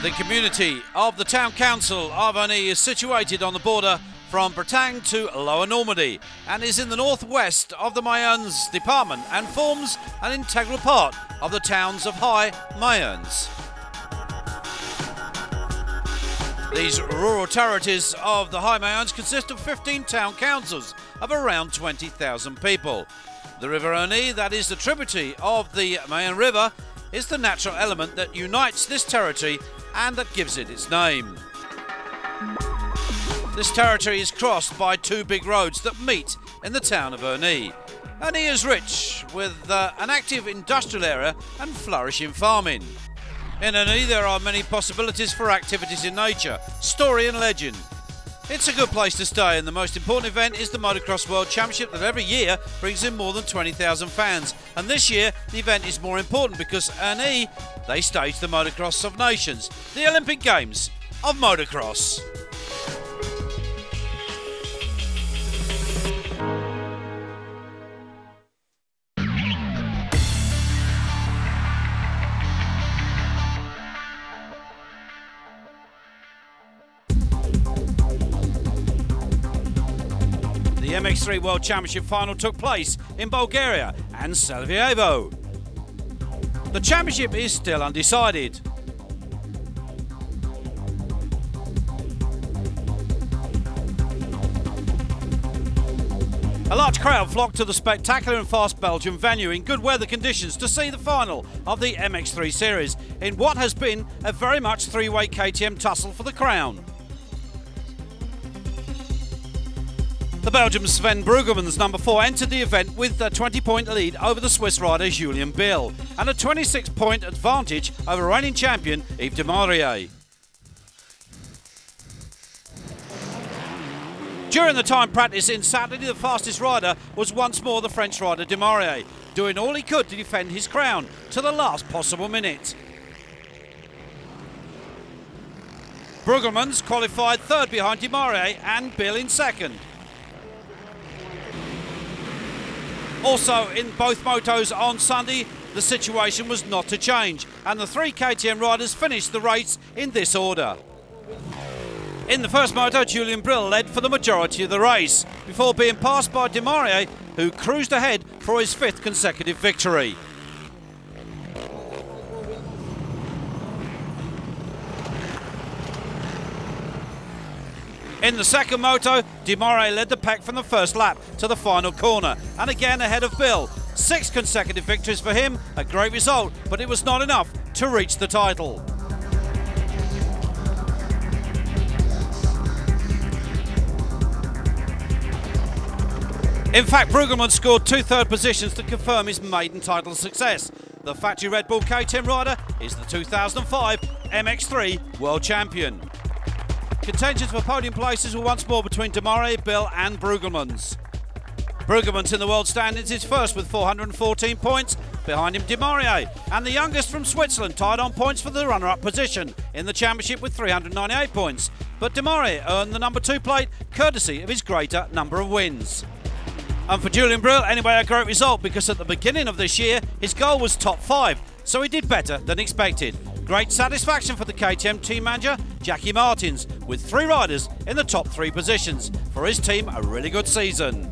The community of the town council of Ernie is situated on the border from Bretagne to Lower Normandy and is in the northwest of the Mayence department and forms an integral part of the towns of High Mayence. These rural territories of the High Mayence consist of 15 town councils of around 20,000 people. The River Ernie, that is the tributary of the Mayenne River, is the natural element that unites this territory and that gives it its name. This territory is crossed by two big roads that meet in the town of Ernie. Ernie is rich with an active industrial area and flourishing farming. In Ernie there are many possibilities for activities in nature, story and legend. It's a good place to stay, and the most important event is the Motocross World Championship that every year brings in more than 20,000 fans. And this year the event is more important because Ernie, they stage the Motocross of Nations, the Olympic Games of Motocross. The MX3 World Championship final took place in Bulgaria and Sarajevo. The championship is still undecided. A large crowd flocked to the spectacular and fast Belgian venue in good weather conditions to see the final of the MX3 series in what has been a very much three-way KTM tussle for the crown. The Belgian Sven Brueggemann's number 4 entered the event with a 20-point lead over the Swiss rider Julien Bill and a 26-point advantage over reigning champion Yves de Maurier. During the time practice in Saturday, the fastest rider was once more the French rider de Maurier, doing all he could to defend his crown to the last possible minute. Brueggemann's qualified third behind de Maurier and Bill in second. Also in both motos on Sunday, the situation was not to change, and the three KTM riders finished the race in this order. In the first moto, Julien Bill led for the majority of the race, before being passed by de Maurier, who cruised ahead for his 5th consecutive victory. In the second moto, de Maurier led the pack from the first lap to the final corner, and again ahead of Bill. 6 consecutive victories for him, a great result, but it was not enough to reach the title. In fact, Brueggemann scored 2 third positions to confirm his maiden title success. The factory Red Bull KTM rider is the 2005 MX3 World Champion. Contentions for podium places were once more between de Maurier, Bill and Brueggemann's. Brueggemann's in the world standings is first with 414 points, behind him de Maurier, and the youngest from Switzerland tied on points for the runner-up position in the championship with 398 points. But de Maurier earned the number 2 plate courtesy of his greater number of wins. And for Julien Bill, anyway, a great result, because at the beginning of this year his goal was top 5, so he did better than expected. Great satisfaction for the KTM team manager, Jackie Martins, with 3 riders in the top 3 positions. For his team, a really good season.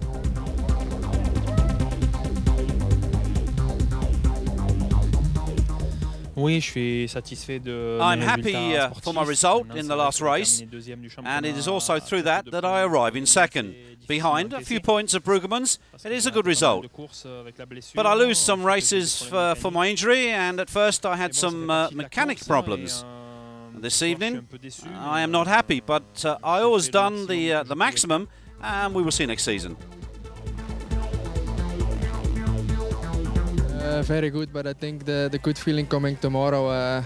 I'm happy for my result in the last race, and it is also through that that I arrive in second. Behind a few points of Brueggemann's, it is a good result. But I lose some races for my injury, and at first I had some mechanic problems. This evening I am not happy, but I always done the maximum, and we will see next season. Very good, but I think the good feeling coming tomorrow,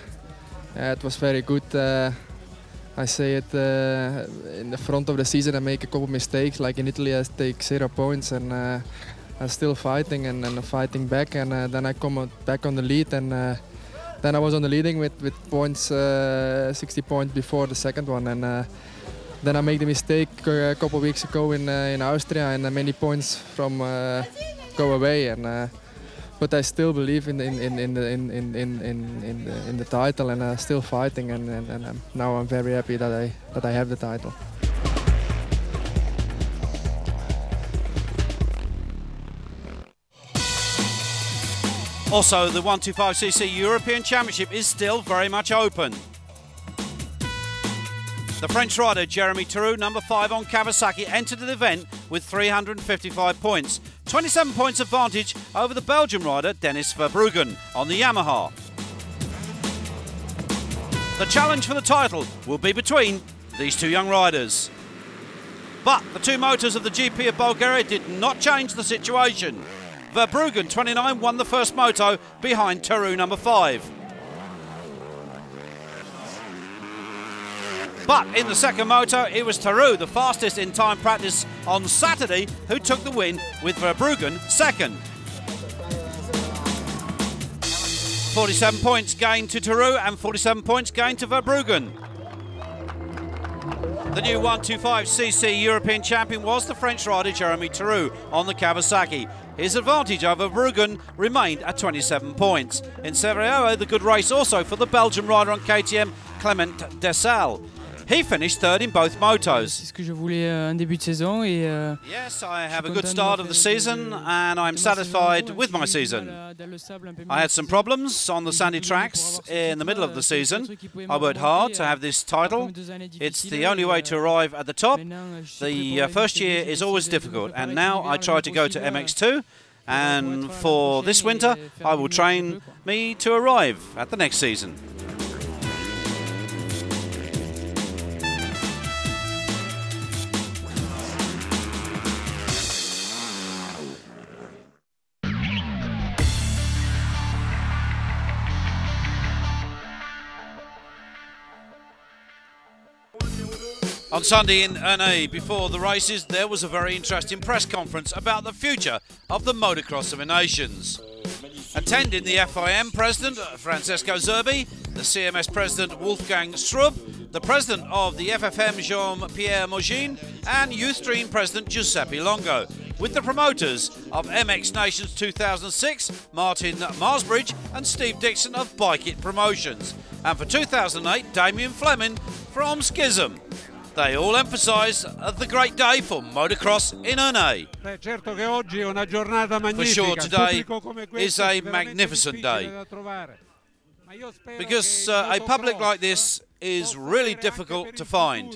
it was very good. I say it in the front of the season I make a couple mistakes, like in Italy I take 0 points and I'm still fighting and fighting back, and then I come back on the lead, and then I was on the leading with points, 60 points before the second one, and then I made the mistake a couple of weeks ago in Austria, and many points from go away, and but I still believe in the title, and still fighting, and now I'm very happy that I have the title. Also, the 125cc European Championship is still very much open. The French rider Jeremy Theroux, number 5 on Kawasaki, entered the event with 355 points, 27 points advantage over the Belgian rider Dennis Verbruggen on the Yamaha. The challenge for the title will be between these two young riders. But the two motors of the GP of Bulgaria did not change the situation. Verbruggen, 29, won the first moto behind Theroux, number 5. But in the second moto, it was Theroux, the fastest in time practice on Saturday, who took the win with Verbruggen second. 47 points gained to Theroux and 47 points gained to Verbruggen. The new 125cc European champion was the French rider Jeremy Theroux on the Kawasaki. His advantage over Verbruggen remained at 27 points. In Serie, the good race also for the Belgian rider on KTM, Clement Dessal. He finished third in both motos. Yes, I have a good start of the season and I'm satisfied with my season. I had some problems on the sandy tracks in the middle of the season. I worked hard to have this title. It's the only way to arrive at the top. The first year is always difficult, and now I try to go to MX2, and for this winter I will train me to arrive at the next season. On Sunday in Ernée, before the races, there was a very interesting press conference about the future of the Motocross of the Nations. Attending the FIM President, Francesco Zerbi, the CMS President, Wolfgang Strub, the President of the FFM, Jean-Pierre Mogin, and Youth Dream President, Giuseppe Longo, with the promoters of MX Nations 2006, Martin Marsbridge and Steve Dixon of Bike It Promotions, and for 2008, Damien Fleming from Schism. They all emphasise the great day for motocross in Ernée. For sure, today is a magnificent day, because a public like this is really difficult to find.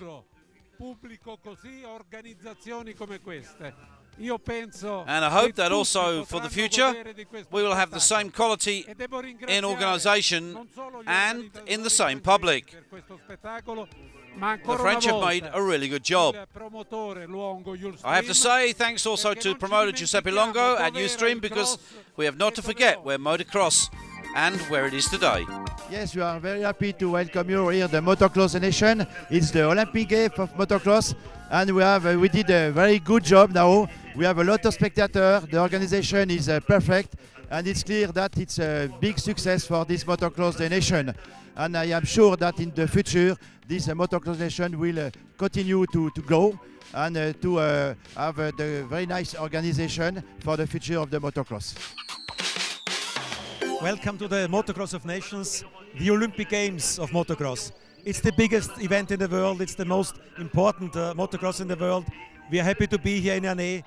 And I hope that also for the future we will have the same quality in organisation and in the same public. The French have made a really good job. I have to say thanks also to promoter Giuseppe Longo at Ustream, because we have not to forget where motocross and where it is today. Yes, we are very happy to welcome you here, the Motocross Nation. It's the Olympic Game of motocross, and we did a very good job now. We have a lot of spectators. The organization is perfect, and it's clear that it's a big success for this Motocross Nation. And I am sure that in the future, this Motocross Nation will continue to grow and to have a very nice organization for the future of the motocross. Welcome to the Motocross of Nations, the Olympic Games of motocross. It's the biggest event in the world. It's the most important motocross in the world. We are happy to be here in Ernée.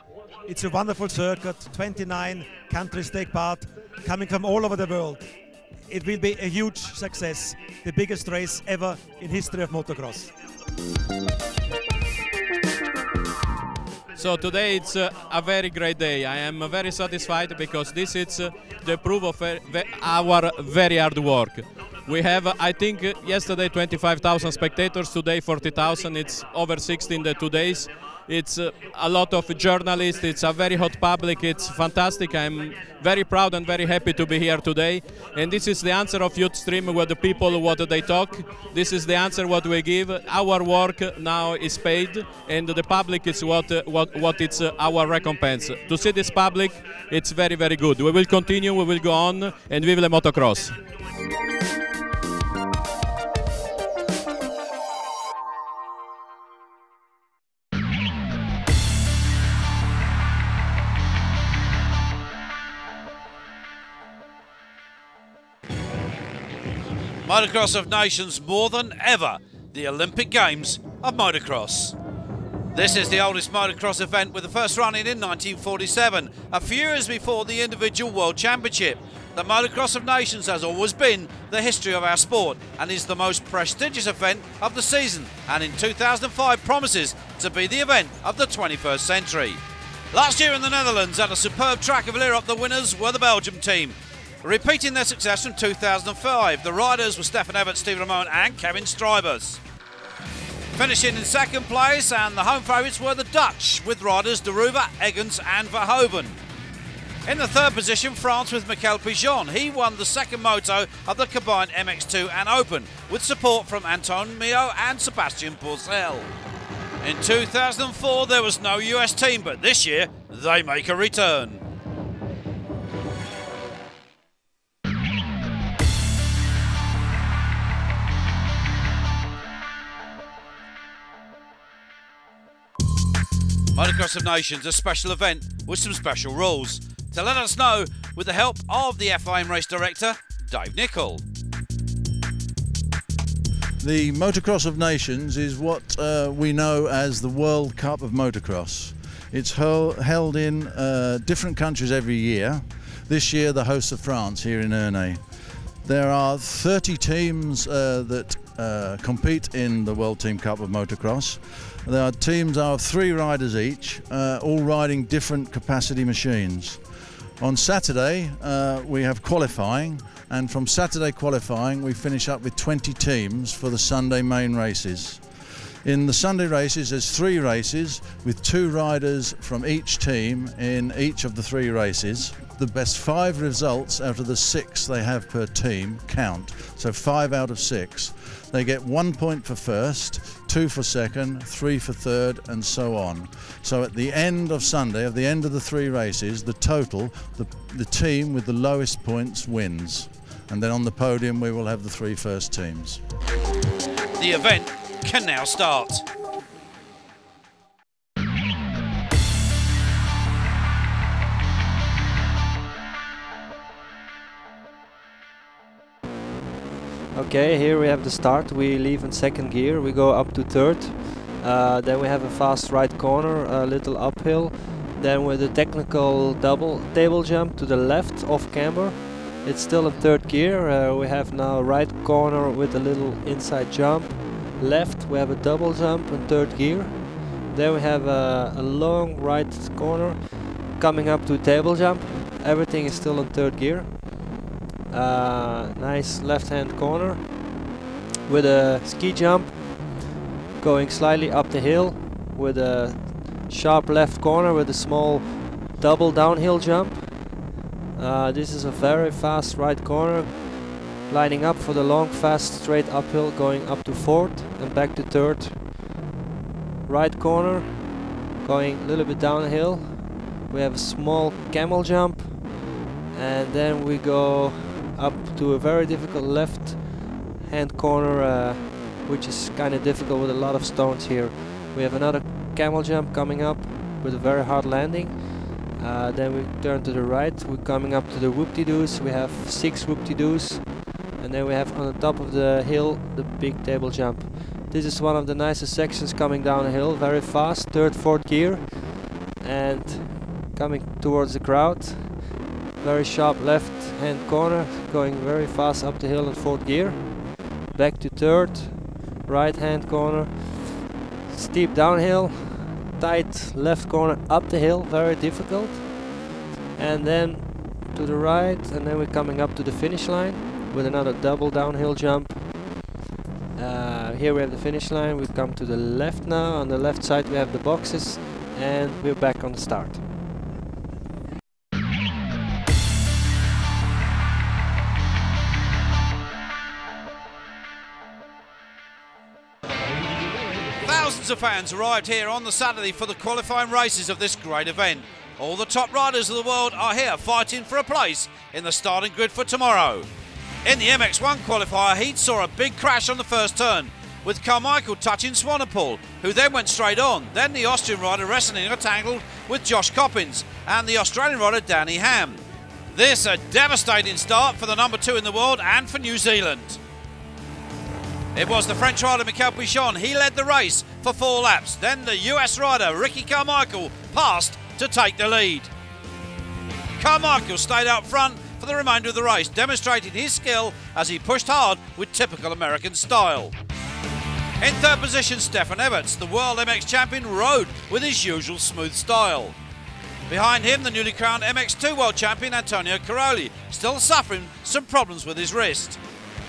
It's a wonderful circuit. 29 countries take part, coming from all over the world. It will be a huge success, the biggest race ever in history of motocross. So today it's a very great day. I am very satisfied because this is the proof of our very hard work. We have, I think, yesterday 25,000 spectators, today 40,000. It's over 60 in the 2 days. It's a lot of journalists, it's a very hot public, it's fantastic. I'm very proud and very happy to be here today. And this is the answer of Youth Stream, what the people, what they talk. This is the answer what we give. Our work now is paid, and the public is what it's our recompense. To see this public, it's very, very good. We will continue, we will go on, and vive le motocross. Motocross of Nations more than ever, the Olympic Games of motocross. This is the oldest motocross event, with the first running in 1947, a few years before the individual World Championship. The Motocross of Nations has always been the history of our sport and is the most prestigious event of the season, and in 2005 promises to be the event of the 21st century. Last year in the Netherlands, at a superb track of Lierop, the winners were the Belgium team. Repeating their success from 2005, the riders were Stefan Everts, Steve Ramon and Kevin Strijbers. Finishing in second place, and the home favourites were the Dutch, with riders De Ruwe, Eggens and Verhoeven. In the third position, France with Michael Pigeon. He won the second moto of the combined MX2 and Open, with support from Anton Mio and Sebastian Pourcel. In 2004, there was no US team, but this year, they make a return. Motocross of Nations, a special event with some special rules. To let us know, with the help of the FIM race director, Dave Nicol. The Motocross of Nations is what we know as the World Cup of Motocross. It's held in different countries every year. This year, the hosts of France here in Ernée. There are 30 teams that compete in the World Team Cup of Motocross. There are teams of 3 riders each, all riding different capacity machines. On Saturday, we have qualifying, and from Saturday qualifying, we finish up with 20 teams for the Sunday main races. In the Sunday races, there's 3 races with 2 riders from each team in each of the 3 races. The best 5 results out of the 6 they have per team count, so 5 out of 6. They get 1 point for first, 2 for second, 3 for third, and so on. So at the end of Sunday, at the end of the 3 races, the total, the team with the lowest points wins. And then on the podium, we will have the 3 first teams. The event can now start. Okay, here we have the start. We leave in second gear, we go up to third. Then we have a fast right corner, a little uphill. Then with a technical double table jump to the left off camber. It's still in third gear. We have now right corner with a little inside jump. Left, we have a double jump in third gear. Then we have a long right corner coming up to table jump. Everything is still in third gear. Nice left-hand corner with a ski jump, going slightly up the hill with a sharp left corner with a small double downhill jump. This is a very fast right corner, lining up for the long, fast, straight uphill, going up to fourth and back to third. Right corner, going a little bit downhill. We have a small camel jump, and then we go up to a very difficult left hand corner, which is kind of difficult with a lot of stones here. We have another camel jump coming up with a very hard landing. Then we turn to the right, we're coming up to the whoop-de-doos. We have 6 whoop-de-doos, and then we have on the top of the hill the big table jump. This is one of the nicest sections coming down a hill, very fast, third, fourth gear, and coming towards the crowd. Very sharp left hand corner, going very fast up the hill in fourth gear. Back to third, right hand corner, steep downhill, tight left corner up the hill, very difficult. And then to the right, and then we're coming up to the finish line with another double downhill jump. Here we have the finish line. We come to the left now. On the left side we have the boxes, and we're back on the start. Thousands of fans arrived here on the Saturday for the qualifying races of this great event. All the top riders of the world are here fighting for a place in the starting grid for tomorrow. In the MX1 qualifier heat saw a big crash on the first turn, with Carmichael touching Swanepoel, who then went straight on. Then the Austrian rider wrestling tangled with Josh Coppins and the Australian rider Danny Ham. This a devastating start for the number 2 in the world and for New Zealand. It was the French rider Michael Pichon. He led the race for 4 laps. Then the US rider Ricky Carmichael passed to take the lead. Carmichael stayed out front for the remainder of the race, demonstrating his skill as he pushed hard with typical American style. In third position, Stefan Everts, the world MX champion, rode with his usual smooth style. Behind him, the newly crowned MX2 world champion Antonio Caroli, still suffering some problems with his wrist.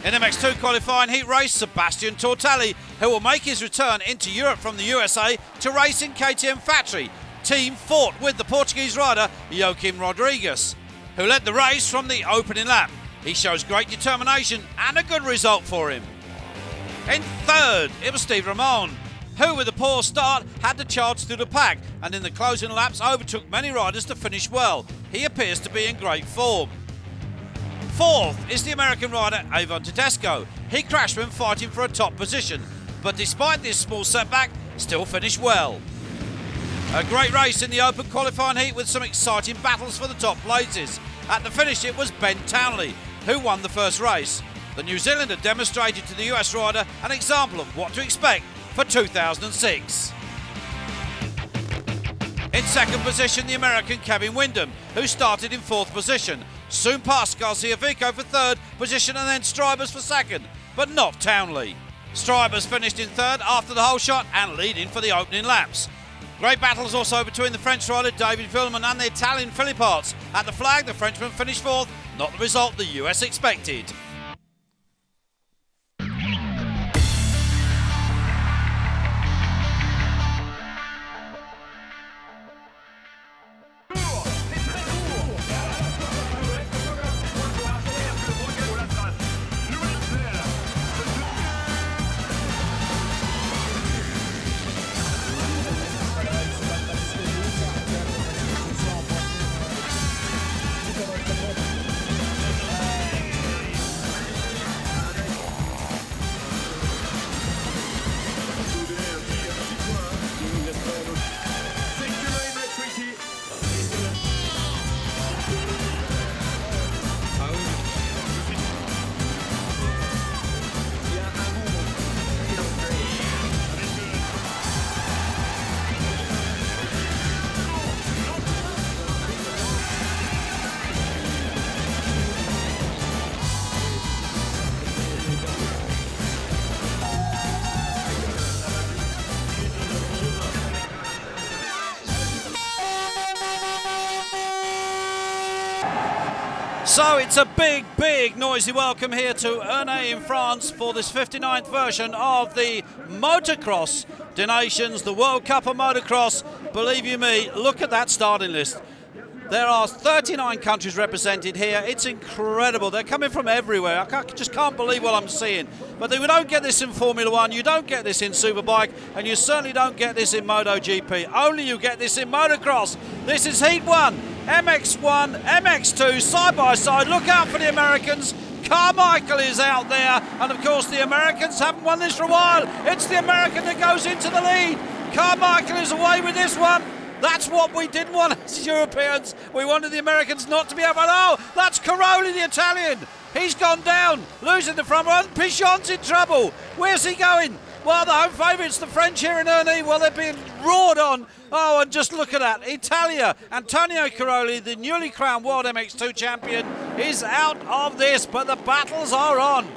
In MX2 qualifying heat race, Sebastian Tortelli, who will make his return into Europe from the USA to race in KTM factory, team fought with the Portuguese rider Joaquim Rodrigues, who led the race from the opening lap. He shows great determination and a good result for him. In third, it was Steve Ramon, who with a poor start had to charge through the pack and in the closing laps overtook many riders to finish well. He appears to be in great form. Fourth is the American rider Avon Tedesco. He crashed when fighting for a top position, but despite this small setback, still finished well. A great race in the open qualifying heat with some exciting battles for the top places. At the finish it was Ben Townley who won the first race. The New Zealander demonstrated to the US rider an example of what to expect for 2006. In second position, the American Kevin Windham, who started in 4th position, soon passed Garcia Vico for 3rd position and then Strybers for 2nd, but not Townley. Strybers finished in 3rd after the whole shot and leading for the opening laps. Great battles also between the French rider David Villeman and the Italian Philipparts. At the flag, the Frenchman finished 4th, not the result the US expected. So it's a big noisy welcome here to Ernée in France for this 59th version of the Motocross des Nations, the World Cup of Motocross. Believe you me, look at that starting list. There are 39 countries represented here. It's incredible. They're coming from everywhere. I just can't believe what I'm seeing. But we don't get this in Formula One, you don't get this in Superbike, and you certainly don't get this in MotoGP. Only you get this in motocross. This is Heat 1, MX1, MX2, side by side. Look out for the Americans. Carmichael is out there, and of course the Americans haven't won this for a while. It's the American that goes into the lead. Carmichael is away with this one. That's what we didn't want as Europeans. We wanted the Americans not to be up. Oh, that's Caroli, the Italian. He's gone down, losing the front run. Pichon's in trouble. Where's he going? Well, the home favourites, the French here in Ernée, well, they're being roared on. Oh, and just look at that. Italia, Antonio Caroli, the newly crowned World MX2 champion, is out of this, but the battles are on.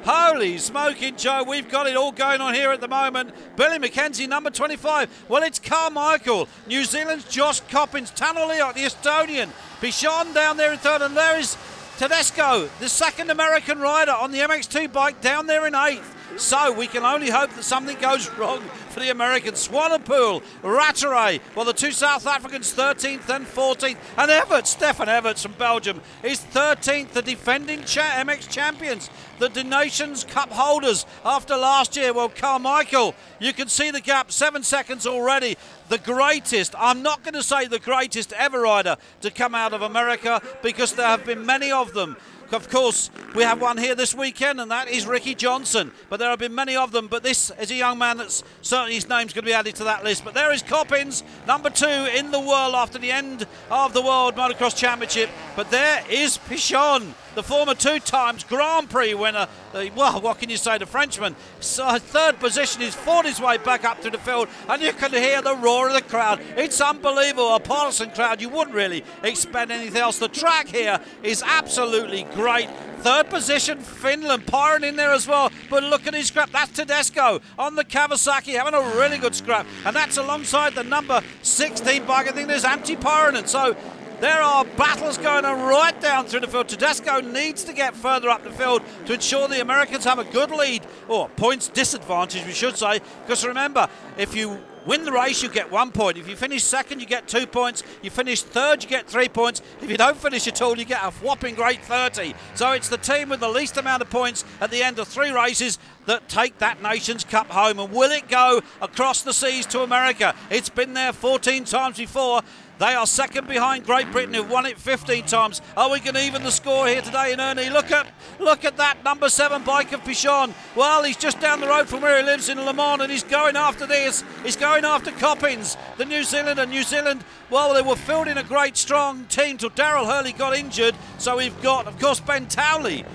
Holy smoking Joe, we've got it all going on here at the moment. Billy McKenzie, number 25. Well, it's Carmichael. New Zealand's Josh Coppins. Tanner Leot, the Estonian. Pichon down there in third, and there is Tedesco, the second American rider on the MX2 bike, down there in 8th. So we can only hope that something goes wrong for the Americans. Swanepoel, Rattray, well, the two South Africans 13th and 14th. And Everts, Stefan Everts from Belgium, is 13th, the defending MX champions, the Nations Cup holders after last year. Well, Carmichael, you can see the gap, 7 seconds already. The greatest, I'm not going to say the greatest ever rider to come out of America, because there have been many of them. Of course, we have one here this weekend, and that is Ricky Johnson. But there have been many of them. But this is a young man that's certainly, his name's going to be added to that list. But there is Coppins, number 2 in the world after the end of the World Motocross Championship. But there is Pichon, the former 2 times Grand Prix winner. Well, what can you say, the Frenchman? So third position, he's fought his way back up to the field, and you can hear the roar of the crowd. It's unbelievable, a partisan crowd. You wouldn't really expect anything else. The track here is absolutely great. Third position, Finland, Pyron in there as well. But look at his scrap. That's Tedesco on the Kawasaki, having a really good scrap. And that's alongside the number 16 bike. I think there's Antti-Pyronen. So there are battles going on right down through the field. Tedesco needs to get further up the field to ensure the Americans have a good lead, or points disadvantage, we should say. Because remember, if you win the race, you get 1 point. If you finish second, you get 2 points. You finish third, you get 3 points. If you don't finish at all, you get a whopping great 30. So it's the team with the least amount of points at the end of 3 races that take that Nations Cup home. And will it go across the seas to America? It's been there 14 times before. They are second behind Great Britain, who've won it 15 times. Are we going to even the score here today in Ernie? Look at that number 7 bike of Pichon. Well, he's just down the road from where he lives in Le Mans, and he's going after this. He's going after Coppins, the New Zealander. New Zealand, well, they were fielding a great, strong team till Darrell Hurley got injured. So we've got, of course, Ben Towley,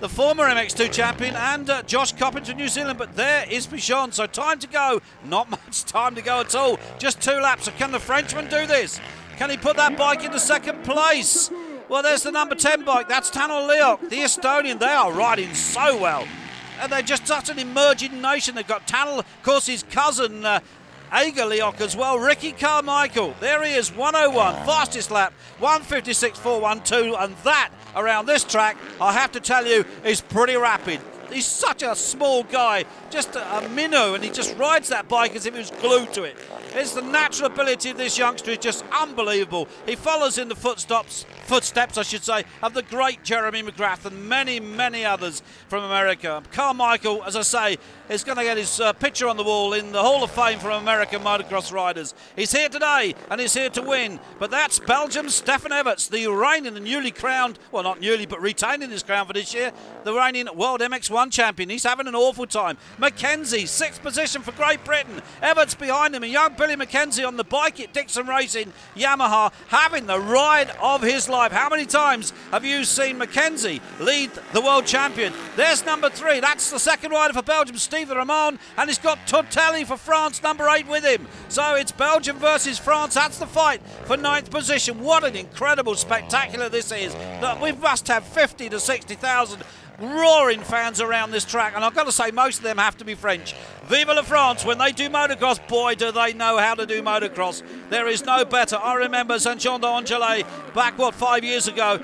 the former MX2 champion, and Josh Coppins from New Zealand. But there is Pichon. So time to go. Not much time to go at all. Just 2 laps. So can the Frenchman do this? Can he put that bike into second place? Well, there's the number 10 bike. That's Tanner Leok, the Estonian. They are riding so well. And they're just such an emerging nation. They've got Tanner, of course, his cousin, Aga Leok as well. Ricky Carmichael, there he is, 101, fastest lap, 156.412, and that around this track, I have to tell you, is pretty rapid. He's such a small guy, just a minnow, and he just rides that bike as if he was glued to it. It's the natural ability of this youngster is just unbelievable. He follows in the footsteps, I should say, of the great Jeremy McGrath and many, many others from America. Carmichael, as I say, is going to get his picture on the wall in the Hall of Fame for American motocross riders. He's here today, and he's here to win. But that's Belgium's Stefan Everts, the reigning and newly crowned, well, not newly, but retaining his crown for this year, the reigning World MX1 champion. He's having an awful time. Mackenzie, 6th position for Great Britain. Everts behind him, and young Billy Mackenzie on the bike at Dixon Racing Yamaha, having the ride of his life. How many times have you seen Mackenzie lead the world champion? There's number 3. That's the second rider for Belgium, Steve Ramon, and he's got Tortelli for France, number 8 with him. So it's Belgium versus France. That's the fight for 9th position. What an incredible spectacular this is. We must have 50 to 60,000 roaring fans around this track, and I've got to say most of them have to be French. Vive la France. When they do motocross, boy do they know how to do motocross. There is no better. I remember Saint-Jean d'Angely back, 5 years ago.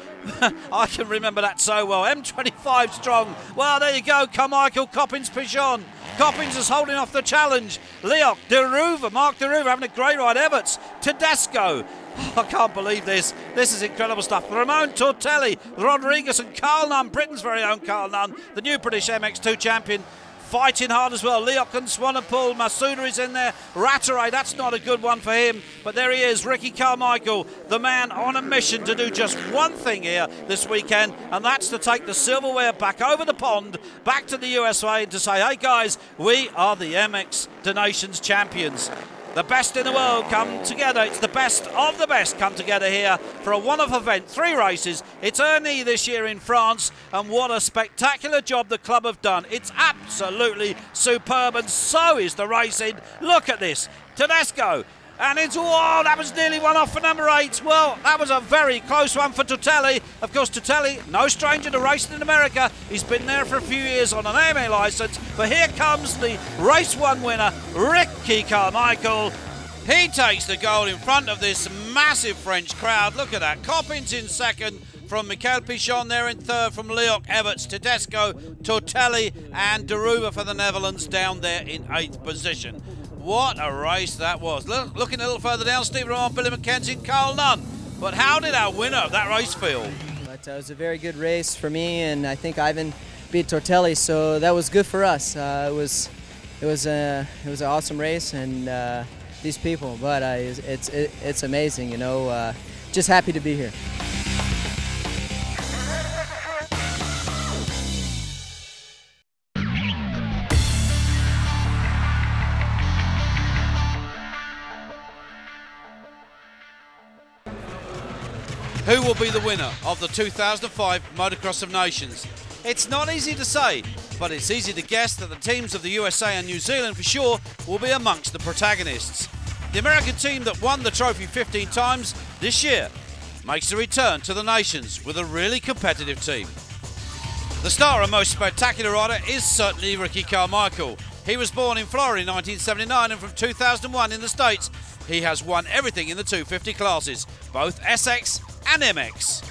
I can remember that so well. M25 strong. Well, there you go. Carmichael, Coppins, Pichon. Coppins is holding off the challenge. Leok, Mark Deruva having a great ride. Everts, Tedesco. I can't believe this. This is incredible stuff. Ramon Tortelli, Rodriguez and Carl Nunn, Britain's very own Carl Nunn, the new British MX2 champion, fighting hard as well. Leok and Swanepoel, Masuda is in there. Rattray, that's not a good one for him. But there he is, Ricky Carmichael, the man on a mission to do just one thing here this weekend, and that's to take the silverware back over the pond, back to the USA, and to say, hey guys, we are the MX Nations champions. The best in the world come together. It's the best of the best come together here for a one-off event. 3 races. It's Ernie this year in France, and what a spectacular job the club have done. It's absolutely superb, and so is the racing. Look at this. Tedesco. And it's, oh, that was nearly one off for number 8. Well, that was a very close one for Tortelli. Of course, Tortelli, no stranger to racing in America. He's been there for a few years on an AMA licence. But here comes the race 1 winner, Ricky Carmichael. He takes the goal in front of this massive French crowd. Look at that. Coppins in second. from Michael Pichon there in third, from Leok, Everts, Tedesco, Tortelli and Deruba for the Netherlands down there in 8th position. What a race that was. Looking a little further down, Steve Roman, Billy McKenzie and Carl Nunn. But how did our winner of that race feel? But it was a very good race for me, and I think Ivan beat Tortelli, so that was good for us. It was an awesome race, and these people, but it's amazing, you know. Just happy to be here. Who will be the winner of the 2005 Motocross of Nations? It's not easy to say, but it's easy to guess that the teams of the USA and New Zealand for sure will be amongst the protagonists. The American team that won the trophy 15 times this year makes a return to the Nations with a really competitive team. The star and most spectacular rider is certainly Ricky Carmichael. He was born in Florida in 1979, and from 2001 in the States, he has won everything in the 250 classes, both SX and MX.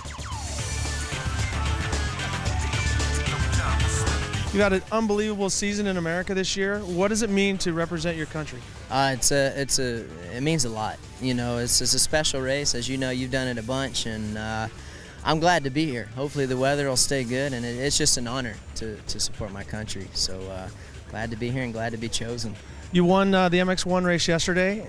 You've had an unbelievable season in America this year. What does it mean to represent your country? It means a lot. You know, it's a special race. As you know, you've done it a bunch, and I'm glad to be here. Hopefully the weather will stay good, and it's just an honor to support my country. So glad to be here and glad to be chosen. You won the MX1 race yesterday.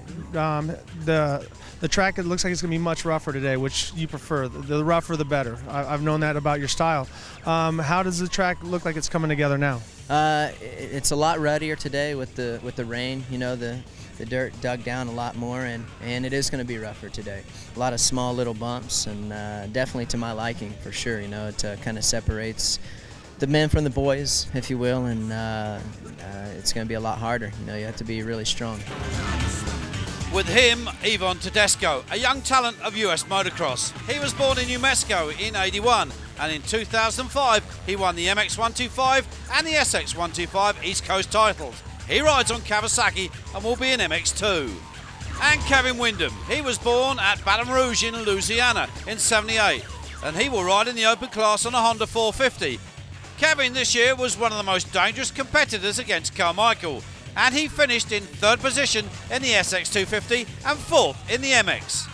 The track, it looks like it's going to be much rougher today, which you prefer. The rougher, the better. I've known that about your style. How does the track look like it's coming together now? It's a lot ruddier today with the rain. You know, the dirt dug down a lot more, and it is going to be rougher today. A lot of small little bumps, and definitely to my liking for sure. You know, it kind of separates the men from the boys, if you will, and it's going to be a lot harder. You know, you have to be really strong. With him, Ivan Tedesco, a young talent of US motocross. He was born in New Mexico in '81, and in 2005 he won the MX 125 and the SX 125 East Coast titles. He rides on Kawasaki and will be in MX2. And Kevin Windham, he was born at Baton Rouge in Louisiana in '78, and he will ride in the open class on a Honda 450. Kevin this year was one of the most dangerous competitors against Carmichael, and he finished in 3rd position in the SX 250 and 4th in the MX.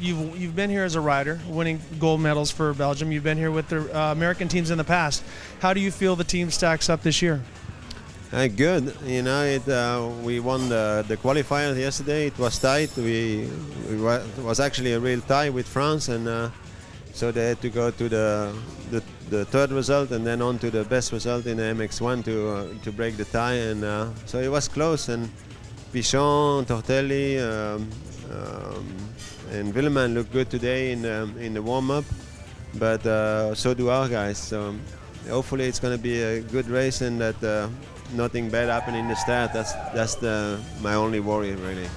You've been here as a rider, winning gold medals for Belgium. You've been here with the American teams in the past. How do you feel the team stacks up this year? Good. You know, we won the qualifiers yesterday. It was tight. It was actually a real tie with France, and so they had to go to the 3rd result and then on to the best result in the MX1 to break the tie, and so it was close. And Pichon, Tortelli, and Willeman look good today in the warm-up, but so do our guys. So hopefully it's going to be a good race, and that nothing bad happen in the start. That's my only worry really.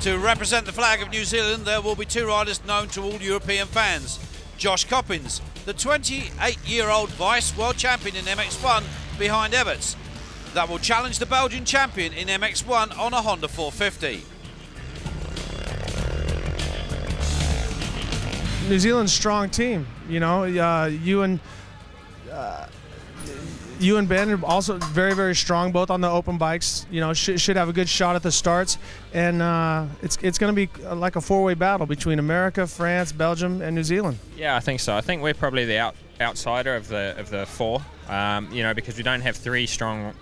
To represent the flag of New Zealand, there will be 2 riders known to all European fans. Josh Coppins, the 28-year-old vice world champion in MX1 behind Everts, that will challenge the Belgian champion in MX1 on a Honda 450. New Zealand's a strong team. You know, you and Ben are also very, very strong, both on the open bikes. You know, should have a good shot at the starts, and it's going to be like a 4-way battle between America, France, Belgium, and New Zealand. Yeah, I think so. I think we're probably the outsider of the 4. You know, because we don't have 3 strong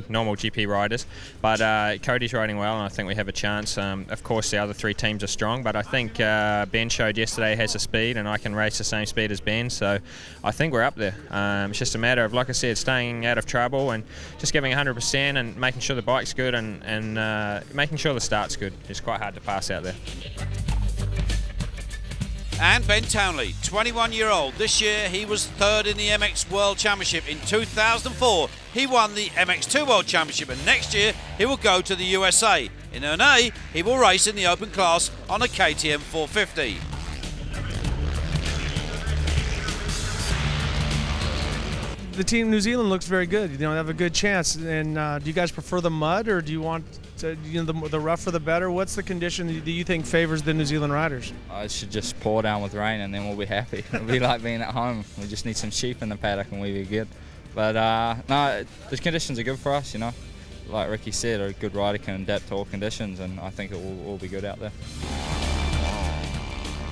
normal GP riders. But Cody's riding well, and I think we have a chance. Of course, the other 3 teams are strong, but I think Ben showed yesterday has the speed, and I can race the same speed as Ben. So I think we're up there. It's just a matter of, like I said, staying out of trouble and just giving 100% and making sure the bike's good and making sure the start's good. It's quite hard to pass out there. And Ben Townley, 21-year-old. This year he was 3rd in the MX World Championship. In 2004 he won the MX2 World Championship, and next year he will go to the USA. In NA he will race in the open class on a KTM 450. the team New Zealand looks very good. You know, they have a good chance. And do you guys prefer the mud, or do you want to, the rougher the better? What's the condition that you think favors the New Zealand riders? It should just pour down with rain, and then we'll be happy. It'll be like being at home. We just need some sheep in the paddock, and we'll be good. But no, the conditions are good for us. You know, like Ricky said, a good rider can adapt to all conditions, and I think it will all be good out there.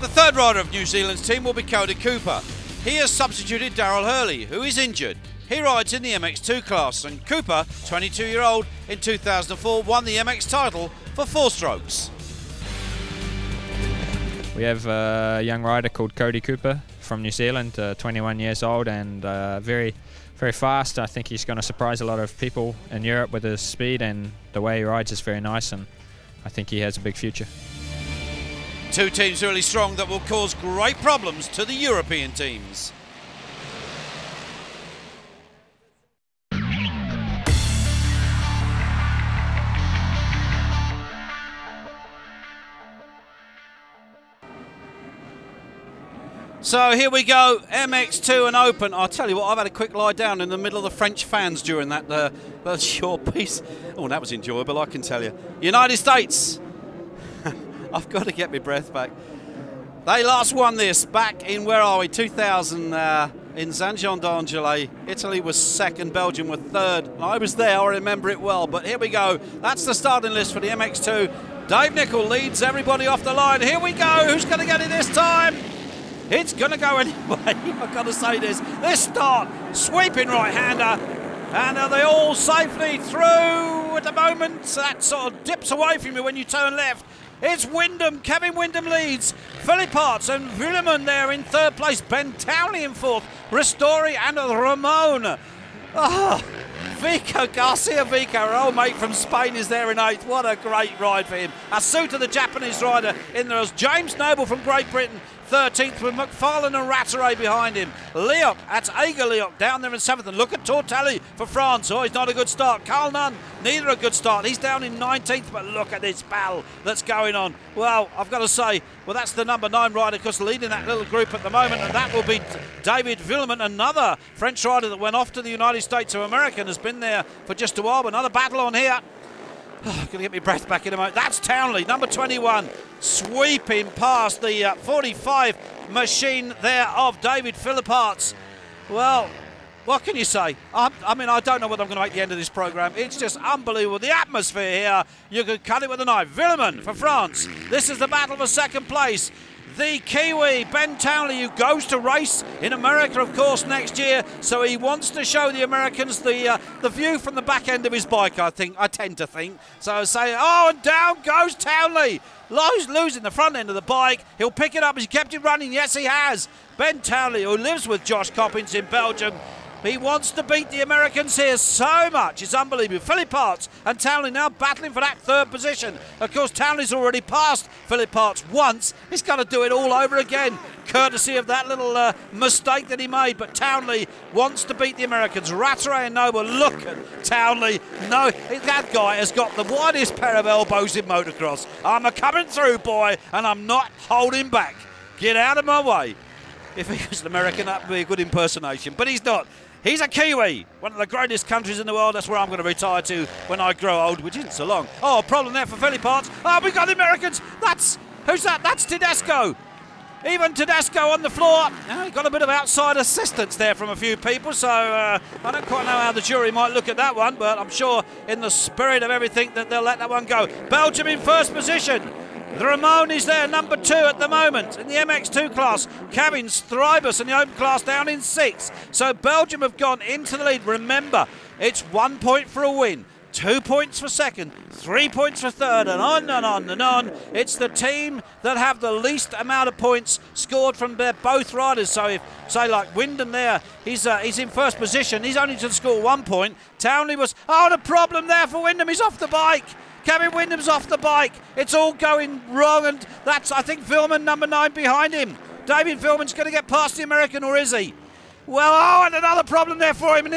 The third rider of New Zealand's team will be Cody Cooper. He has substituted Daryl Hurley, who is injured. He rides in the MX2 class, and Cooper, 22-year-old, in 2004 won the MX title for 4 strokes. We have a young rider called Cody Cooper from New Zealand, 21 years old, and very fast. I think he's going to surprise a lot of people in Europe with his speed, and the way he rides is very nice, and I think he has a big future. 2 teams really strong that will cause great problems to the European teams. So here we go, MX2 and Open. I'll tell you what, I've had a quick lie down in the middle of the French fans during that short piece. Oh, that was enjoyable, I can tell you. United States. I've got to get my breath back. They last won this back in, where are we, 2000 in Saint-Jean d'Angely. Italy was second, Belgium were third. I was there, I remember it well. But here we go. That's the starting list for the MX2. Dave Nicol leads everybody off the line. Here we go. Who's going to get it this time? It's going to go anyway. I've got to say this. This start, sweeping right-hander. And are they all safely through at the moment? That sort of dips away from you when you turn left. It's Wyndham. Kevin Wyndham leads. Philipparts and Vuillemin there in third place. Ben Townley in fourth. Ristori and Ramon. Vico, Garcia Vico, our old mate from Spain, is there in eighth. What a great ride for him. Asuta, the Japanese rider, in there. James Noble from Great Britain, 13th, with McFarlane and Rattray behind him. Leoc, that's Aga Leoc down there in 7th. And look at Tortelli for France. Oh, he's not a good start. Carl Nunn, neither a good start. He's down in 19th, but look at this battle that's going on. Well, I've got to say, well, that's the number 9 rider, because leading that little group at the moment, and that will be David Vuillemin, another French rider that went off to the United States of America and has been there for just a while. Another battle on here. Oh, I'm going to get my breath back in a moment. That's Townley, number 21, sweeping past the 45 machine there of David Philipparts. Well, what can you say? I mean, I don't know whether I'm going to make the end of this programme. It's just unbelievable. The atmosphere here, you could cut it with a knife. Vuillemin for France. This is the battle for second place. The Kiwi, Ben Townley, who goes to race in America, of course, next year. So he wants to show the Americans the view from the back end of his bike, I tend to think. So I say, oh, and down goes Townley. Losing the front end of the bike. He'll pick it up. Has he kept it running? Yes, he has. Ben Townley, who lives with Josh Coppins in Belgium. He wants to beat the Americans here so much. It's unbelievable. Philipparts and Townley now battling for that third position. Of course, Townley's already passed Philipparts once. He's got to do it all over again, courtesy of that little mistake that he made. But Townley wants to beat the Americans. Rattray and Noble, look at Townley. No, that guy has got the widest pair of elbows in motocross. I'm coming through, boy, and I'm not holding back. Get out of my way. If he was an American, that would be a good impersonation, but he's not. He's a Kiwi, one of the greatest countries in the world. That's where I'm going to retire to when I grow old, which isn't so long. Oh, problem there for Philipparts. Oh, we've got the Americans. Who's that? That's Tedesco. Even Tedesco on the floor. He got a bit of outside assistance there from a few people, so I don't quite know how the jury might look at that one, but I'm sure in the spirit of everything that they'll let that one go. Belgium in first position. The Ramon is there, number 2 at the moment in the MX2 class. Kevin Strybus in the open class down in 6th. So Belgium have gone into the lead. Remember, it's 1 point for a win, 2 points for second, 3 points for third, and on and on and on. It's the team that have the least amount of points scored from their both riders. So if, say, like Wyndham there, he's in first position. He's only to score 1 point. Townley was, oh, the problem there for Wyndham. He's off the bike. Kevin Wyndham's off the bike. It's all going wrong, and that's, I think, Vuillemin, number 9, behind him. David Vuillemin's going to get past the American, or is he? Well, oh, and another problem there for him.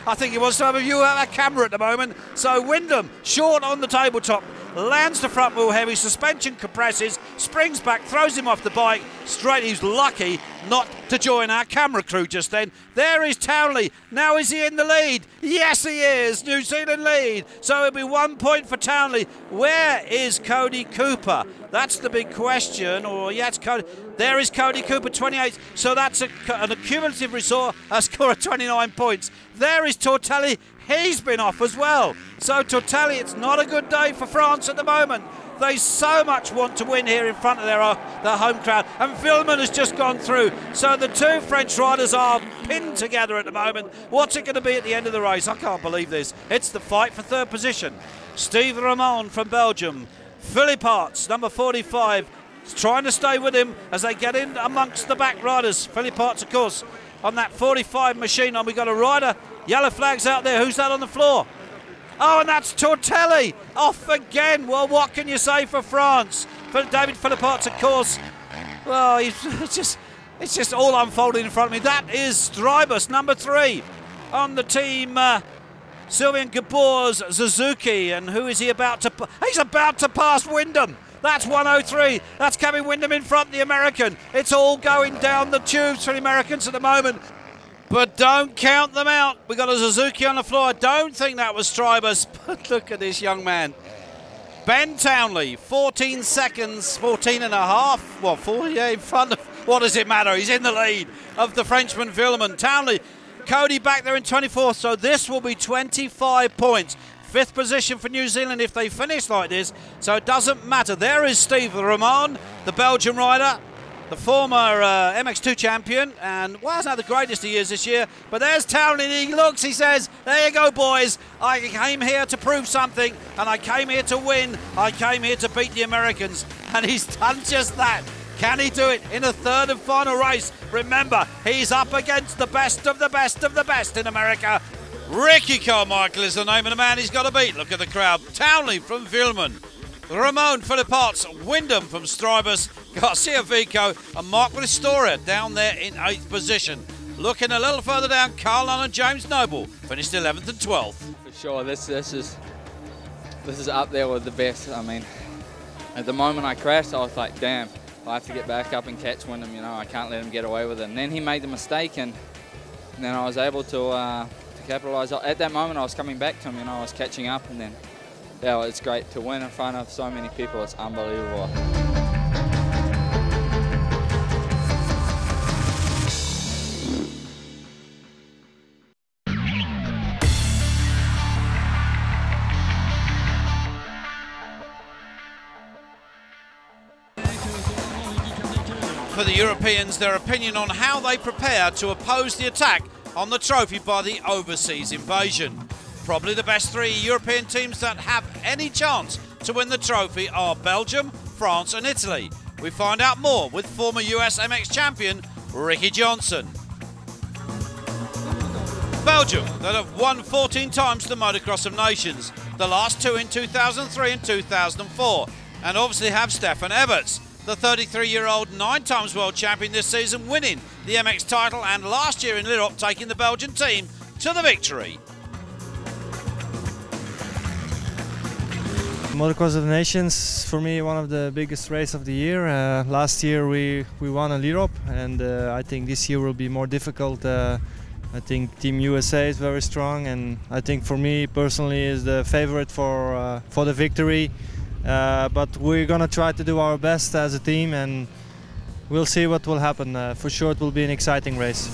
I think he wants to have a view of that camera at the moment. So Wyndham, short on the tabletop. lands the front wheel heavy, suspension compresses, springs back, throws him off the bike straight. He's lucky not to join our camera crew just then. There is Townley. Now is he in the lead? Yes, he is. New Zealand lead. So it'll be 1 point for Townley. Where is Cody Cooper? That's the big question. Or yes, Cody. There is Cody Cooper, 28. So that's an accumulative score of 29 points. There is Tortelli. He's been off as well. So Tortelli, it's not a good day for France at the moment. They so much want to win here in front of their home crowd. And Vilman has just gone through. So the two French riders are pinned together at the moment. What's it going to be at the end of the race? I can't believe this. It's the fight for third position. Steve Ramon from Belgium. Philippe Arts, number 45, is trying to stay with him as they get in amongst the back riders. Philippe Arts, of course, on that 45 machine. And we've got a rider. Yellow flags out there. Who's that on the floor? Oh, and that's Tortelli off again. Well, what can you say for France? For David Philippots, of course. Well, it's just all unfolding in front of me. That is Strybus, number 3 on the team. Sylvain Gabor's Suzuki, and who is he about to? He's about to pass Wyndham. That's 103. That's Kevin Wyndham in front, the American. It's all going down the tubes for the Americans at the moment. But don't count them out. We've got a Suzuki on the floor. I don't think that was Strybus, but look at this young man. Ben Townley, 14 seconds, 14 and a half. Well, 4, yeah, in front of, what does it matter? He's in the lead of the Frenchman Vilman. Townley, Cody back there in 24th, so this will be 25 points. 5th position for New Zealand if they finish like this, so it doesn't matter. There is Steve Ramon, the Belgian rider, the former MX2 champion, and well, it's not the greatest he is this year, but there's Townley, he looks, he says, there you go boys, I came here to prove something, and I came here to win, I came here to beat the Americans, and he's done just that. Can he do it in a third and final race? Remember, he's up against the best of the best of the best in America. Ricky Carmichael is the name of the man he's got to beat. Look at the crowd. Townley from Vilman, Ramon Philippots, Wyndham from Strybus, Garcia Vico, and Mark Listoria down there in 8th position. Looking a little further down, Carl Nunn and James Noble finished 11th and 12th. For sure, this is up there with the best. I mean, at the moment I crashed, I was like, damn, I have to get back up and catch Wyndham. You know, I can't let him get away with it. And then he made the mistake, and then I was able to capitalise. At that moment, I was coming back to him. You know, I was catching up, and then yeah, it's great to win in front of so many people. It's unbelievable. For the Europeans, their opinion on how they prepare to oppose the attack on the trophy by the overseas invasion. Probably the best 3 European teams that have any chance to win the trophy are Belgium, France and Italy. We find out more with former US MX champion Ricky Johnson. Belgium, that have won 14 times the Motocross of Nations, the last 2 in 2003 and 2004, and obviously have Stefan Everts, the 33-year-old 9 times world champion this season, winning the MX title, and last year in Lirop taking the Belgian team to the victory. Motocross of the Nations, for me, one of the biggest races of the year. Last year we won in Lirop, and I think this year will be more difficult. I think Team USA is very strong, and I think for me personally is the favorite for the victory. But we're gonna try to do our best as a team, and we'll see what will happen. For sure it will be an exciting race.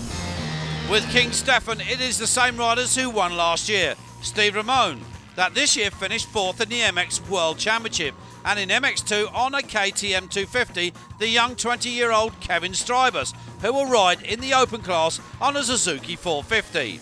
With King Stefan, it is the same riders who won last year. Steve Ramon, that this year finished 4th in the MX World Championship, and in MX2 on a KTM 250, the young 20-year-old Kevin Strybus, who will ride in the open class on a Suzuki 450.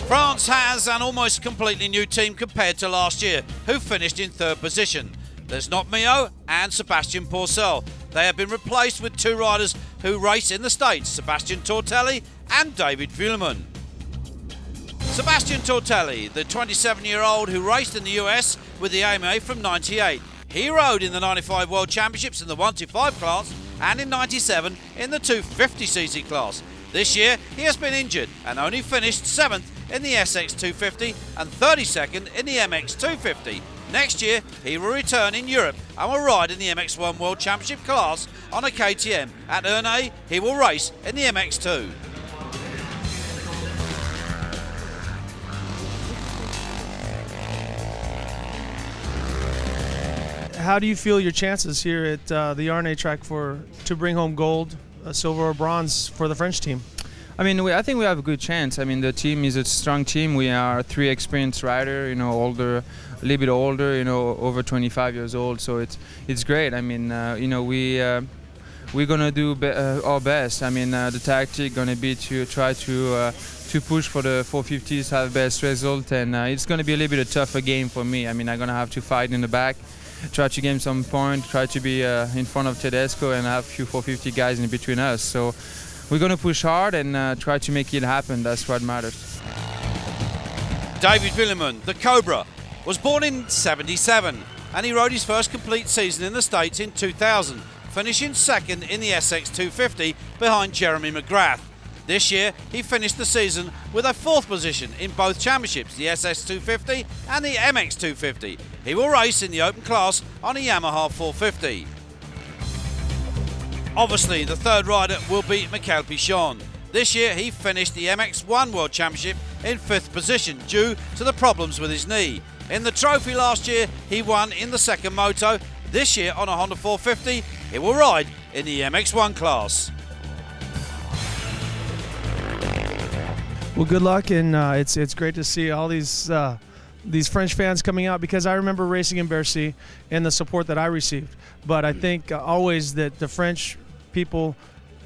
France has an almost completely new team compared to last year, who finished in 3rd position. There's not Mio and Sebastian Pourcel. They have been replaced with 2 riders who race in the States, Sebastian Tortelli and David Vuillemin. Sebastian Tortelli, the 27-year-old who raced in the US with the AMA from '98. He rode in the 95 World Championships in the 125 class and in '97 in the 250cc class. This year he has been injured and only finished 7th in the SX250 and 32nd in the MX250. Next year, he will return in Europe and will ride in the MX1 World Championship class on a KTM. At Ernée, he will race in the MX2. How do you feel your chances here at the Ernée track to bring home gold, silver or bronze for the French team? I mean, I think we have a good chance. I mean, the team is a strong team. We are 3 experienced riders, you know, older, a little bit older, you know, over 25 years old. So it's great. I mean, you know, we're gonna do our best. I mean, the tactic gonna be to try to push for the 450s, have best result, and it's gonna be a little bit of a tougher game for me. I mean, I'm gonna have to fight in the back, try to gain some point, try to be in front of Tedesco, and have a few 450 guys in between us. So we're going to push hard and try to make it happen. That's what matters. David Willeman, the Cobra, was born in '77 and he rode his first complete season in the States in 2000, finishing second in the SX250 behind Jeremy McGrath. This year, he finished the season with a 4th position in both championships, the SS250 and the MX250. He will race in the open class on a Yamaha 450. Obviously, the 3rd rider will be Michael Pichon. This year, he finished the MX1 World Championship in 5th position due to the problems with his knee. In the trophy last year, he won in the 2nd moto. This year, on a Honda 450, he will ride in the MX1 class. Well, good luck, and it's great to see all these French fans coming out, because I remember racing in Bercy and the support that I received. But I think always that the French people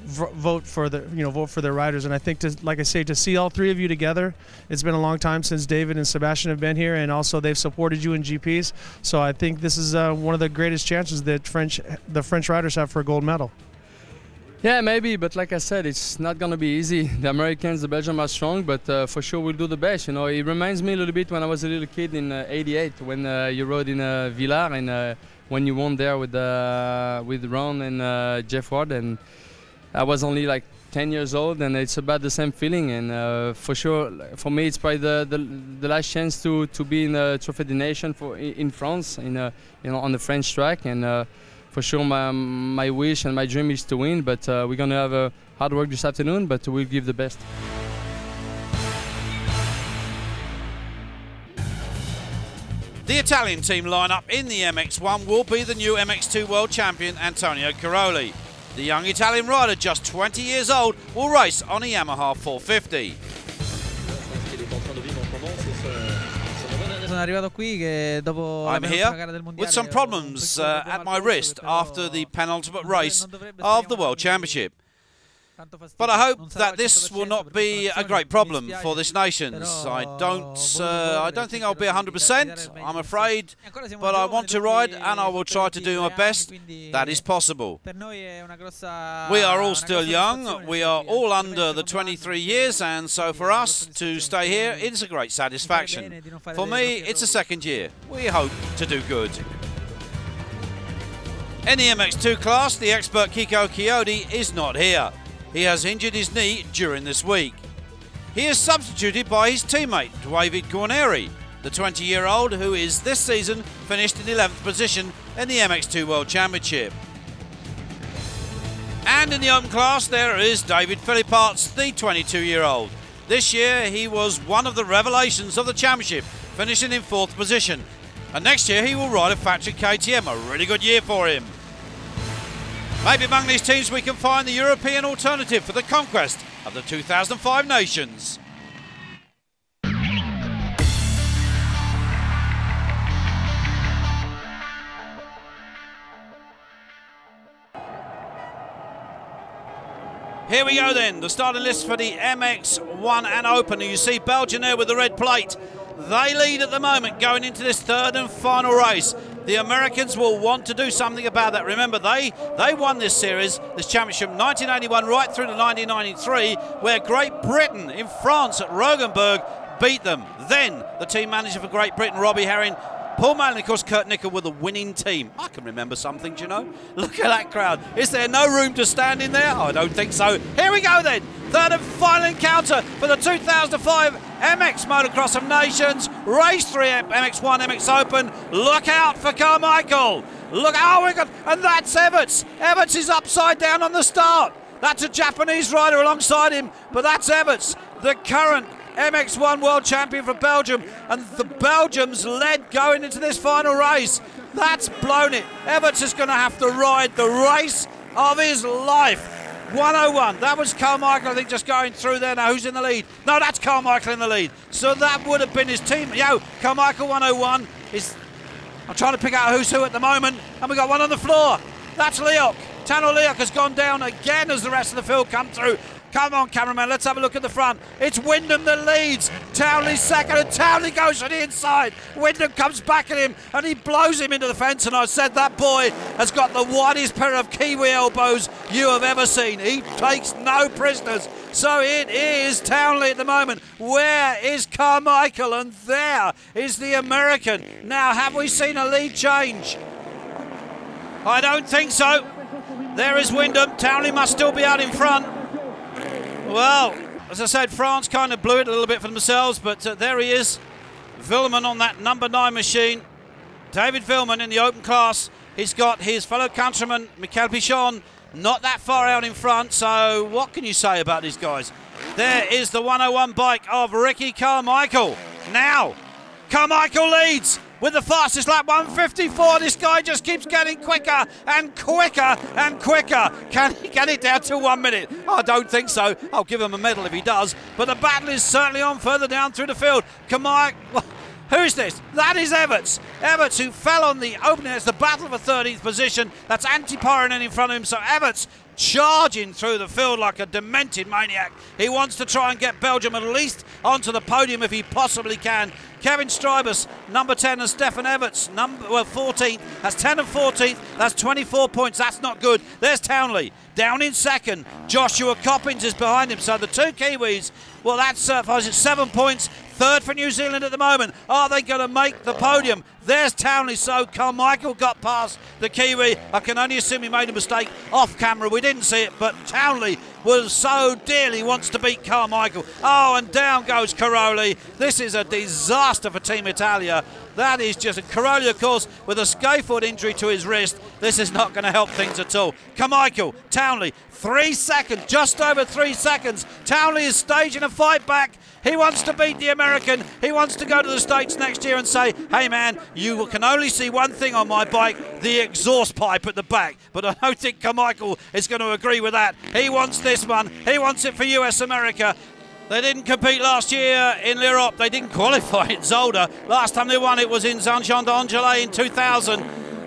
vote for their riders, and I think like I say, to see all 3 of you together, it's been a long time since David and Sebastian have been here, and also they've supported you in GPs. So I think this is one of the greatest chances that the French riders have for a gold medal. Yeah, maybe, but like I said, it's not going to be easy. The Americans, the Belgians are strong, but for sure we'll do the best. You know, it reminds me a little bit when I was a little kid in '88 when you rode in Villars, and when you won there with Ron and Jeff Ward, and I was only like 10 years old, and it's about the same feeling. And for sure, for me, it's probably the last chance to be in a Trophy des Nations in France, on the French track, and. For sure, my wish and my dream is to win, but we're going to have a hard work this afternoon, but we'll give the best. The Italian team lineup in the MX1 will be the new MX2 World Champion Antonio Caroli. The young Italian rider, just 20 years old, will race on a Yamaha 450. I'm here with some problems at my wrist after the penultimate race of the World Championship. But I hope that this will not be a great problem for this nations. I don't think I'll be 100%, I'm afraid, but I want to ride and I will try to do my best. That is possible. We are all still young, we are all under the 23 years, and so for us to stay here, it's a great satisfaction. For me, it's a 2nd year. We hope to do good. In the MX2 class, the expert Kiko Chiodi is not here. He has injured his knee during this week. He is substituted by his teammate, David Corneri, the 20-year-old who is this season finished in 11th position in the MX2 World Championship. And in the open class, there is David Philipparts, the 22-year-old. This year, he was one of the revelations of the championship, finishing in 4th position. And next year, he will ride a factory KTM, a really good year for him. Maybe among these teams we can find the European alternative for the conquest of the 2005 nations. Here we go then, the starting list for the MX1 and Open. You see Belgium there with the red plate. They lead at the moment going into this 3rd and final race. The Americans will want to do something about that. Remember, they won this series, this championship, 1981 right through to 1993, where Great Britain in France at Rogenberg beat them. Then the team manager for Great Britain, Robbie Herring, Paul Manley, of course, Kurt Nicker with a winning team. I can remember something, do you know? Look at that crowd. Is there no room to stand in there? I don't think so. Here we go then. Third and final encounter for the 2005 MX Motocross of Nations. Race 3 at MX1, MX Open. Look out for Carmichael. Look, oh my God, and that's Everts. Everts is upside down on the start. That's a Japanese rider alongside him, but that's Everts, the current MX1 world champion for Belgium, and the Belgians led going into this final race. That's blown it. Everts is going to have to ride the race of his life. 101, that was Carmichael, I think, just going through there. Now who's in the lead? No, that's Carmichael in the lead. So that would have been his team. Yo, Carmichael 101 is, I'm trying to pick out who's who at the moment, and we got one on the floor. That's Leok. Tano Leok has gone down again as the rest of the field come through. Come on, cameraman, let's have a look at the front. It's Wyndham that leads. Townley's second, and Townley goes to the inside. Wyndham comes back at him, and he blows him into the fence, and I said that boy has got the widest pair of Kiwi elbows you have ever seen. He takes no prisoners. So it is Townley at the moment. Where is Carmichael? And there is the American. Now, have we seen a lead change? I don't think so. There is Wyndham. Townley must still be out in front. Well, as I said, France kind of blew it a little bit for themselves, but there he is. Villeman on that number 9 machine. David Villeman in the open class. He's got his fellow countryman, Michael Pichon, not that far out in front, so what can you say about these guys? There is the 101 bike of Ricky Carmichael. Now, Carmichael leads with the fastest lap, 1:54. This guy just keeps getting quicker and quicker and quicker. Can he get it down to 1 minute? I don't think so. I'll give him a medal if he does. But the battle is certainly on further down through the field. Carmichael, who's this? That is Everts. Everts, who fell on the opening. It's the battle for 13th position. That's Antti-Pyränen in front of him. So Everts charging through the field like a demented maniac. He wants to try and get Belgium at least onto the podium if he possibly can. Kevin Strybus, number 10, and Stefan Everts, 14th. That's 10 and 14th. That's 24 points. That's not good. There's Townley down in second. Joshua Coppins is behind him. So the two Kiwis, well, that's 7 points. Third for New Zealand at the moment. Are they going to make the podium? There's Townley. So Carmichael got past the Kiwi. I can only assume he made a mistake off camera. We didn't see it, but Townley was so dearly wants to beat Carmichael. Oh, and down goes Caroli. This is a disaster for Team Italia. That is just a Caroli, of course, with a scaphoid injury to his wrist. This is not going to help things at all. Carmichael, Townley, 3 seconds, just over 3 seconds. Townley is staging a fight back. He wants to beat the American. He wants to go to the States next year and say, hey man, you can only see one thing on my bike, the exhaust pipe at the back. But I don't think Carmichael is going to agree with that. He wants this one. He wants it for US America. They didn't compete last year in l'Europe. They didn't qualify in Zolder. Last time they won it was in Saint-Jean-d'Angely in 2000.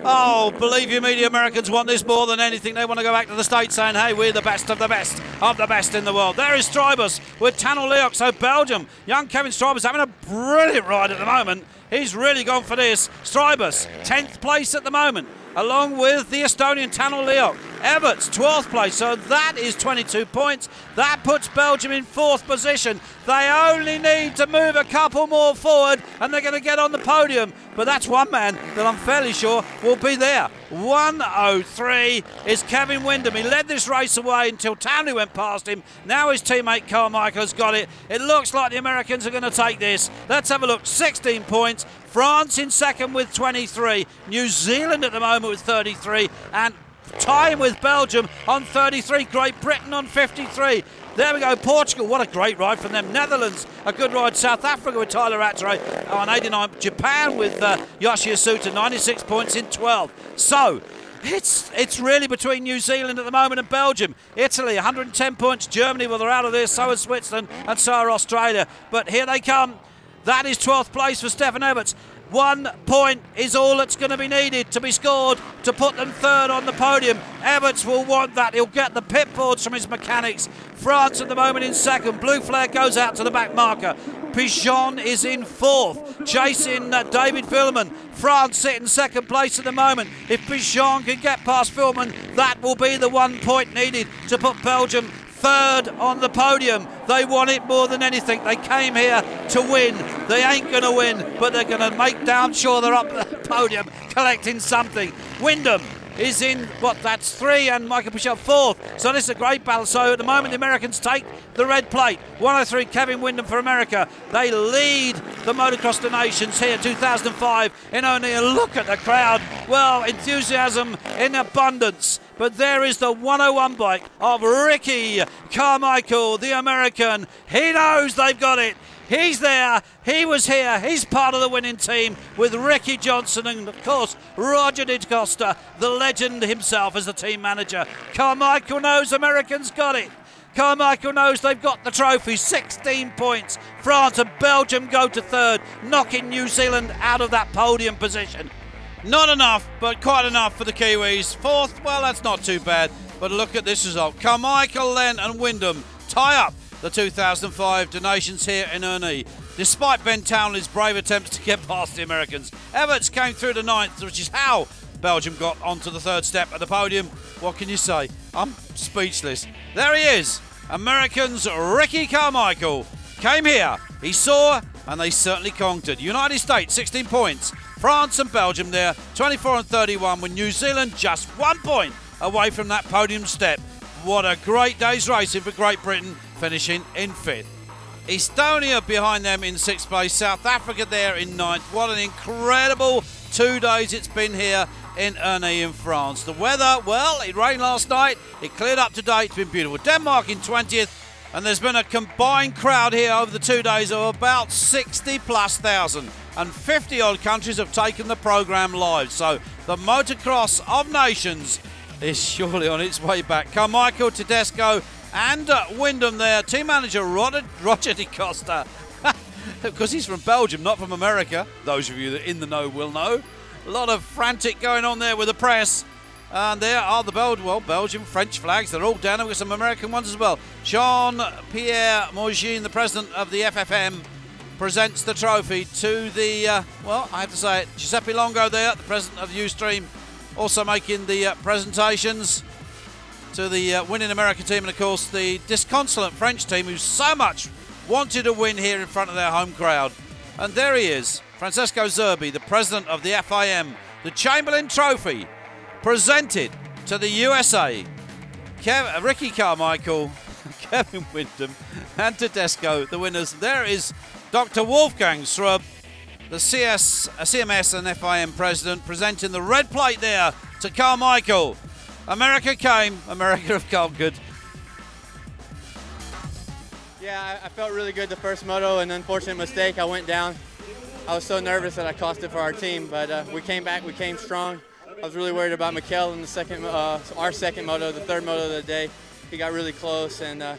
Oh, believe you me, the Americans want this more than anything. They want to go back to the States saying, hey, we're the best of the best in the world. There is Strybus with Tano Leok. So Belgium, young Kevin Strybus having a brilliant ride at the moment. He's really gone for this. Strybus, 10th place at the moment, along with the Estonian Tano Leok. Everts, 12th place, so that is 22 points. That puts Belgium in 4th position. They only need to move a couple more forward and they're going to get on the podium. But that's one man that I'm fairly sure will be there. 1:03 is Kevin Wyndham. He led this race away until Townley went past him. Now his teammate Carmichael has got it. It looks like the Americans are going to take this. Let's have a look. 16 points. France in second with 23. New Zealand at the moment with 33. And tying with Belgium on 33. Great Britain on 53. There we go, Portugal, what a great ride from them. Netherlands, a good ride. South Africa with Tyler Rattray on 89. Japan with Yoshi Asuta, 96 points in 12. So, it's really between New Zealand at the moment and Belgium. Italy, 110 points. Germany, well, they're out of this. So is Switzerland and so are Australia. But here they come. That is 12th place for Stefan Everts. 1 point is all that's going to be needed to be scored to put them third on the podium. Everts will want that. He'll get the pit boards from his mechanics. France at the moment in second. Blue flag goes out to the back marker. Pichon is in 4th, chasing David Villeman. France sitting second place at the moment. If Pichon can get past Villeman, that will be the 1 point needed to put Belgium third on the podium. They want it more than anything. They came here to win. They ain't going to win, but they're going to make damn sure they're up the podium collecting something. Wyndham is in, what, that's 3, and Michael Pichel 4th. So this is a great battle. So at the moment, the Americans take the red plate. 103, Kevin Wyndham for America. They lead the Motocross of Nations here, 2005 in O'Neill. Look at the crowd. Well, enthusiasm in abundance. But there is the 101 bike of Ricky Carmichael, the American. He knows they've got it. He's there, he was here, he's part of the winning team with Ricky Johnson and, of course, Roger DeCosta, the legend himself as the team manager. Carmichael knows Americans got it. Carmichael knows they've got the trophy, 16 points. France and Belgium go to 3rd, knocking New Zealand out of that podium position. Not enough, but quite enough for the Kiwis. 4th, well, that's not too bad, but look at this result. Carmichael, Len and Wyndham tie up the 2005 donations here in Ernie. Despite Ben Townley's brave attempts to get past the Americans, Everts came through to 9th, which is how Belgium got onto the 3rd step at the podium. What can you say? I'm speechless. There he is. Americans Ricky Carmichael came here. He saw, and they certainly conquered. United States, 16 points. France and Belgium there, 24 and 31, with New Zealand just 1 point away from that podium step. What a great day's racing for Great Britain, finishing in 5th. Estonia behind them in 6th place, South Africa there in 9th. What an incredible 2 days it's been here in Ernie in France. The weather, well, it rained last night, it cleared up today, it's been beautiful. Denmark in 20th, and there's been a combined crowd here over the 2 days of about 60,000+, and 50 odd countries have taken the programme live. So the Motocross of Nations is surely on its way back. Carmichael, Tedesco and Wyndham there. Team manager Roger DeCosta, because he's from Belgium, not from America. Those of you that are in the know will know. A lot of frantic going on there with the press. And there are the Belgian, French flags. They're all down there with some American ones as well. Jean-Pierre Morgin, the president of the FFM, presents the trophy to the, well, I have to say it, Giuseppe Longo there, the president of Ustream, also making the presentations to the winning American team, and of course the disconsolate French team who so much wanted to win here in front of their home crowd. And there he is, Francesco Zerbi, the president of the FIM, the Chamberlain Trophy, presented to the USA. Ricky Carmichael, Kevin Wyndham and Tedesco, the winners. There is Dr. Wolfgang Srub, the CMS and FIM president, presenting the red plate there to Carmichael. America came, America have conquered. Yeah, I felt really good the first moto. An unfortunate mistake, I went down. I was so nervous that I cost it for our team, but we came back, we came strong. I was really worried about Mikel in the second, our second moto, the third moto of the day. He got really close, and I'm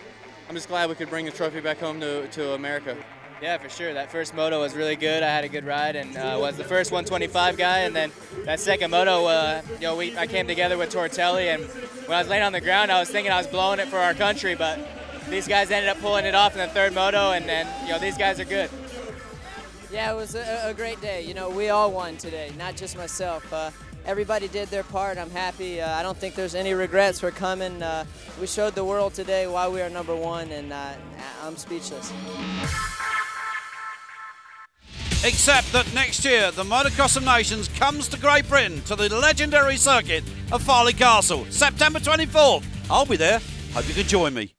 just glad we could bring the trophy back home to America. Yeah, for sure. That first moto was really good. I had a good ride and was the first 125 guy. And then that second moto, I came together with Tortelli, and when I was laying on the ground, I was thinking I was blowing it for our country, but these guys ended up pulling it off in the third moto, and these guys are good. Yeah, it was a great day. You know, we all won today, not just myself. Everybody did their part. I'm happy. I don't think there's any regrets for coming. We showed the world today why we are #1, and I'm speechless. Except that next year, the Motocross of Nations comes to Great Britain to the legendary circuit of Farley Castle, September 24th. I'll be there. Hope you can join me.